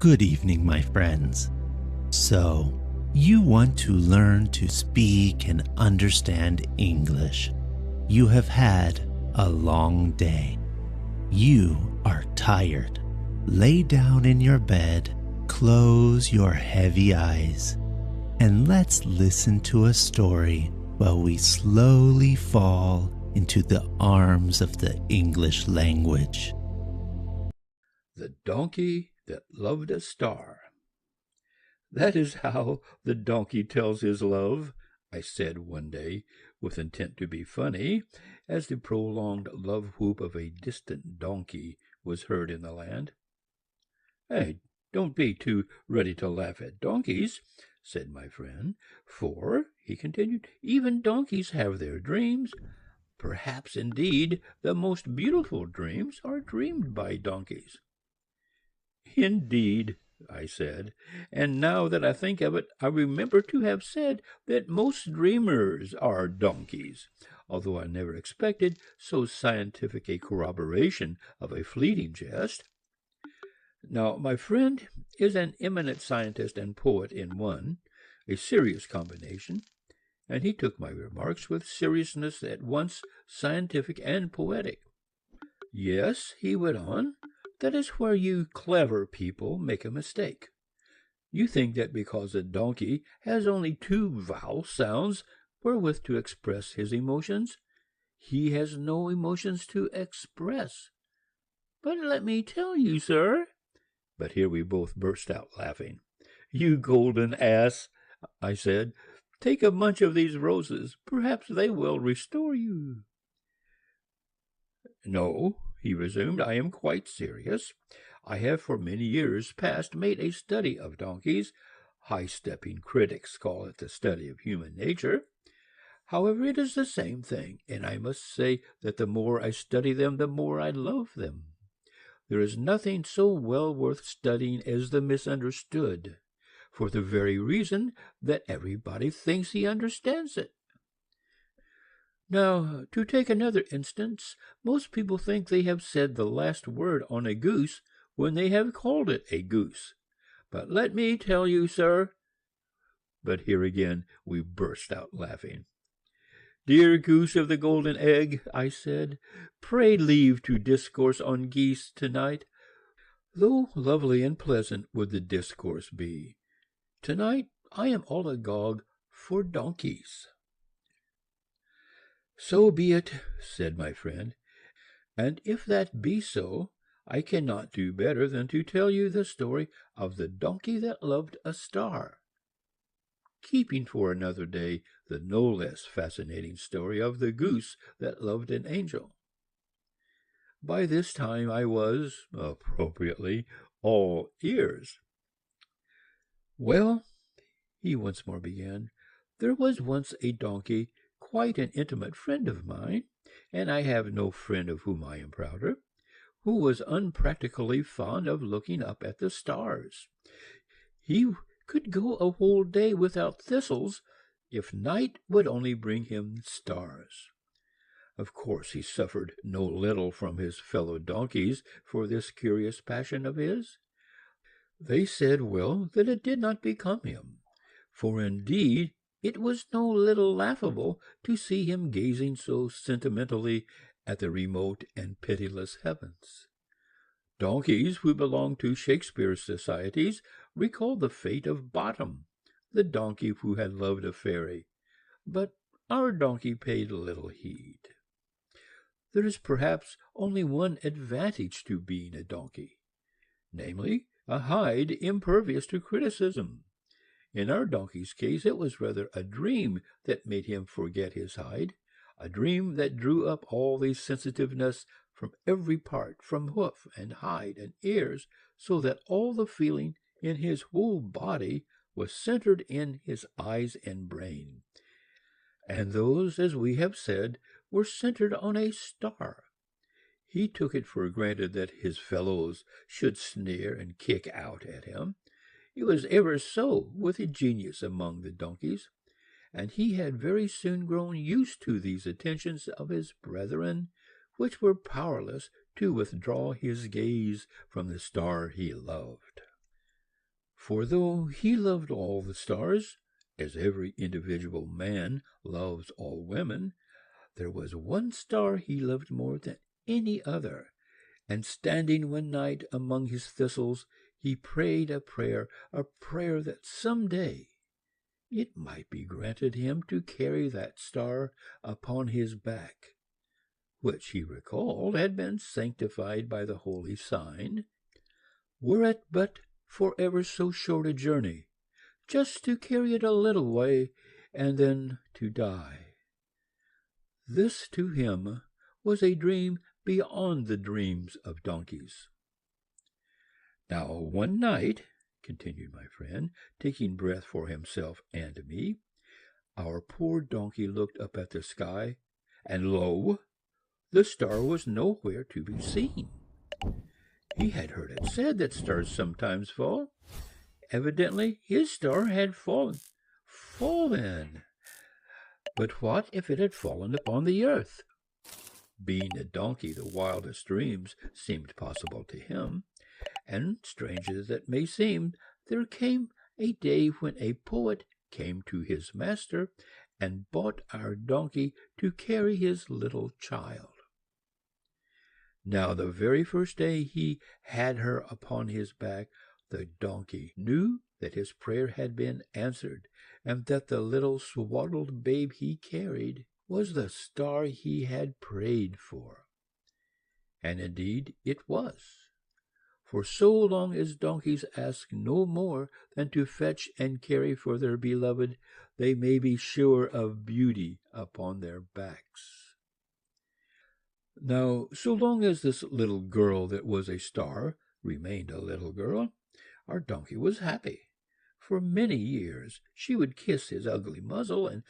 Good evening, my friends. So, you want to learn to speak and understand English. You have had a long day. You are tired. Lay down in your bed, close your heavy eyes, and let's listen to a story while we slowly fall into the arms of the English language. The Donkey That Loved a Star. "That is how the donkey tells his love," I said one day, with intent to be funny, as the prolonged love-whoop of a distant donkey was heard in the land. "Hey, don't be too ready to laugh at donkeys," said my friend, "for," he continued, "even donkeys have their dreams. Perhaps, indeed, the most beautiful dreams are dreamed by donkeys." "Indeed," I said, "and now that I think of it, I remember to have said that most dreamers are donkeys, although I never expected so scientific a corroboration of a fleeting jest. Now, my friend is an eminent scientist and poet in one, a serious combination, and he took my remarks with seriousness at once scientific and poetic. "Yes," he went on, "that is where you clever people make a mistake. You think that because a donkey has only two vowel sounds wherewith to express his emotions, he has no emotions to express. But let me tell you, sir—" But here we both burst out laughing. "You golden ass," I said, "take a bunch of these roses. Perhaps they will restore you." "No," he resumed, "I am quite serious. I have for many years past made a study of donkeys. High-stepping critics call it the study of human nature. However, it is the same thing, and I must say that the more I study them, the more I love them. There is nothing so well worth studying as the misunderstood, for the very reason that everybody thinks he understands it. Now, to take another instance, most people think they have said the last word on a goose when they have called it a goose. But let me tell you, sir—" But here again we burst out laughing. "Dear goose of the golden egg," I said, "pray leave to discourse on geese to-night, though lovely and pleasant would the discourse be. To-night I am all agog for donkeys." "So be it," said my friend, "and if that be so, I cannot do better than to tell you the story of the donkey that loved a star, keeping for another day the no less fascinating story of the goose that loved an angel." By this time I was, appropriately, all ears. "Well," he once more began, "there was once a donkey, quite an intimate friend of mine, and I have no friend of whom I am prouder, who was unpractically fond of looking up at the stars. He could go a whole day without thistles, if night would only bring him stars. Of course he suffered no little from his fellow donkeys for this curious passion of his. They said well that it did not become him, for indeed it was no little laughable to see him gazing so sentimentally at the remote and pitiless heavens. Donkeys who belonged to Shakespeare's societies recalled the fate of Bottom, the donkey who had loved a fairy, but our donkey paid little heed. There is perhaps only one advantage to being a donkey, namely, a hide impervious to criticism. In our donkey's case, it was rather a dream that made him forget his hide, a dream that drew up all the sensitiveness from every part, from hoof and hide and ears, so that all the feeling in his whole body was centered in his eyes and brain, and those, as we have said, were centered on a star. He took it for granted that his fellows should sneer and kick out at him. It was ever so with a genius among the donkeys, and he had very soon grown used to these attentions of his brethren, which were powerless to withdraw his gaze from the star he loved. For though he loved all the stars, as every individual man loves all women, there was one star he loved more than any other, and standing one night among his thistles, he prayed a prayer that some day it might be granted him to carry that star upon his back, which he recalled had been sanctified by the holy sign, were it but for ever so short a journey, just to carry it a little way, and then to die. This to him was a dream beyond the dreams of donkeys. Now one night, continued my friend, taking breath for himself and me, our poor donkey looked up at the sky, and lo, the star was nowhere to be seen. He had heard it said that stars sometimes fall. Evidently his star had fallen. Fallen! But what if it had fallen upon the earth? Being a donkey, the wildest dreams seemed possible to him, and strange as it may seem, there came a day when a poet came to his master and bought our donkey to carry his little child. Now the very first day he had her upon his back, the donkey knew that his prayer had been answered, and that the little swaddled babe he carried was the star he had prayed for. And indeed it was. For so long as donkeys ask no more than to fetch and carry for their beloved, they may be sure of beauty upon their backs. Now, so long as this little girl that was a star remained a little girl, our donkey was happy. For many years she would kiss his ugly muzzle and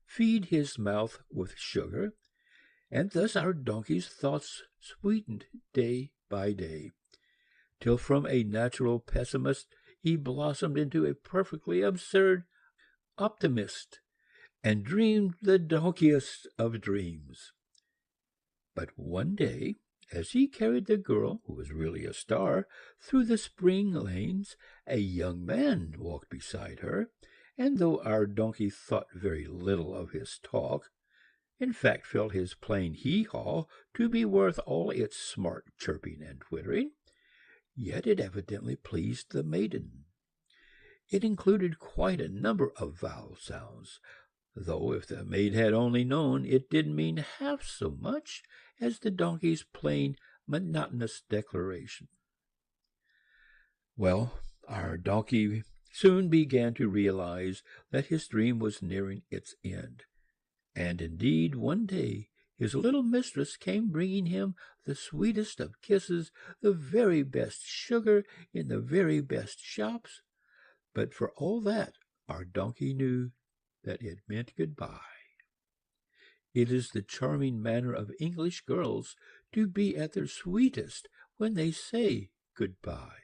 feed his mouth with sugar, and thus our donkey's thoughts sweetened day by day, till from a natural pessimist he blossomed into a perfectly absurd optimist, and dreamed the donkiest of dreams. But one day, as he carried the girl, who was really a star, through the spring lanes, a young man walked beside her, and though our donkey thought very little of his talk, in fact felt his plain hee-haw to be worth all its smart chirping and twittering, yet it evidently pleased the maiden. It included quite a number of vowel sounds, though if the maid had only known, it didn't mean half so much as the donkey's plain, monotonous declaration. Well, our donkey soon began to realize that his dream was nearing its end, and indeed one day his little mistress came bringing him the sweetest of kisses, the very best sugar in the very best shops, but for all that our donkey knew that it meant goodbye. It is the charming manner of English girls to be at their sweetest when they say goodbye.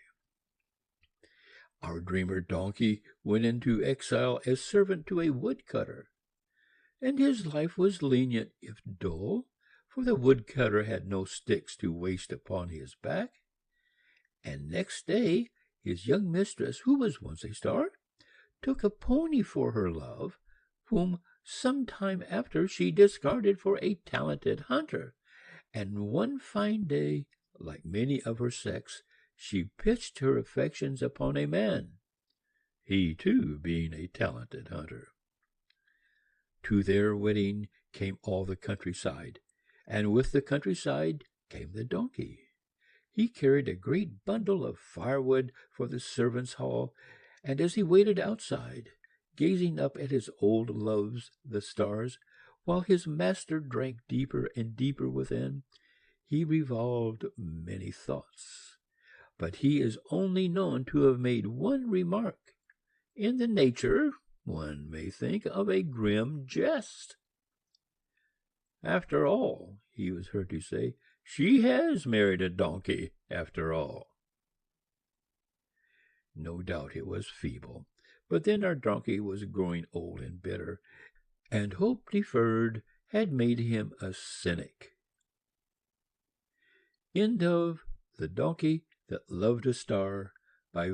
Our dreamer donkey went into exile as servant to a woodcutter, and his life was lenient if dull, for the woodcutter had no sticks to waste upon his back. And next day his young mistress, who was once a star, took a pony for her love, whom some time after she discarded for a talented hunter, and one fine day, like many of her sex, she pitched her affections upon a man, he too being a talented hunter. To their wedding came all the countryside, and with the countryside came the donkey. He carried a great bundle of firewood for the servants' hall, and as he waited outside, gazing up at his old loves, the stars, while his master drank deeper and deeper within, he revolved many thoughts. But he is only known to have made one remark, in the nature, one may think, of a grim jest. After all, he was heard to say, she has married a donkey, after all. No doubt it was feeble, but then our donkey was growing old and bitter, and hope deferred had made him a cynic. End of The Donkey That Loved a Star by